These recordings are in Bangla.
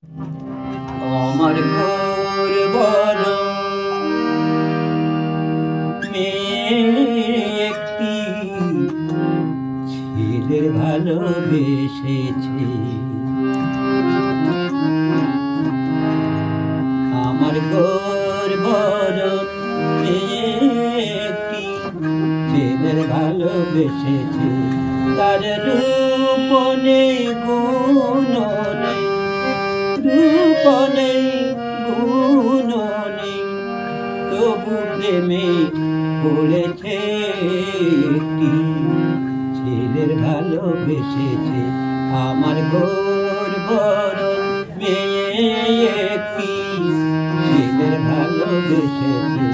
আমার ঘর বড় মেয়ে একটি ছেলে ভালোবেসেছে। আমার ঘর বড় মেয়ে একটি ছেলে ভালোবেসেছে। তার রূপ নেই গুণ নেই, রূপ নেই গুণ নেই, তবু প্রেমে পড়েছে একটি ছেলের ভালোবেসেছে। আমার ঘর বড় মেয়ে একটি ছেলের ভালোবেসেছে।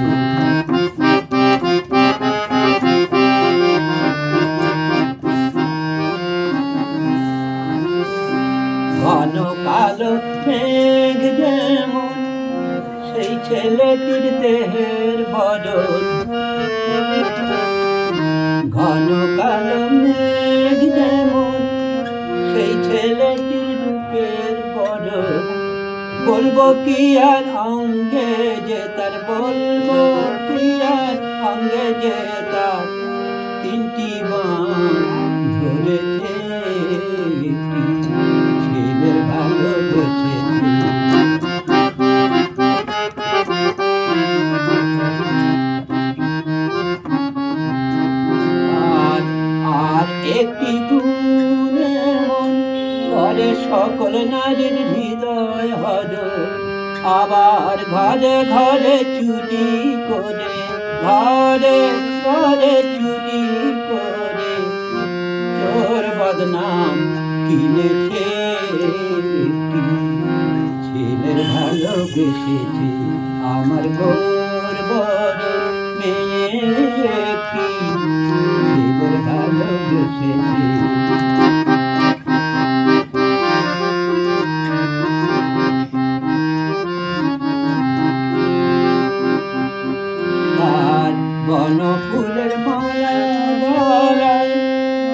ঘন কালো মেঘ যেমন সেই ছেলেটির দেহের বদল, ঘন কালো মেঘ যেমন সেই ছেলেটির রূপের বদল। বলবো কি আর অঙ্গে যে তার, বলবো কি আর অঙ্গে যে তার তিনটি বাণ ধরেছে একটি ছেলের ভালোবেসেছে। আর একটি গুণ এমন করে সকল নারীর হৃদয় হরণ। আবার ঘরে ঘরে চুরি করে, ঘরে ঘরে চুরি করে চোর বদনাম কিনেছে একটি ছেলের ভালোবেসেছে। আমার ঘর বড় মেয়ে একটি ছেলের ভালোবেসেছে। বন ফুলের মালা গলায়,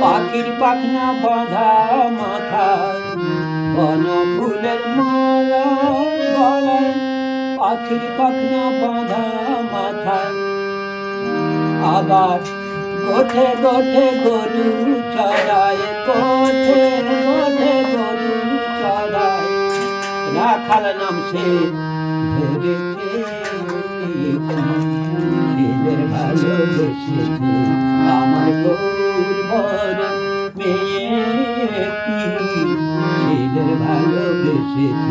পাখির পাখনা বাঁধা মাথায়। বন ফুলের মালা গলায়, পাখির পাখনা বাঁধা মাথায়। আবার গোঠে গোঠে গরু চড়ায়, গোঠে গোঠে গরু চড়ায়। রাখাল নাম সে ধরেছে ছেলের ভালোবেসেছে। আমার ঘর বড় মেয়ে একটি ছেলের ভালোবেসেছে।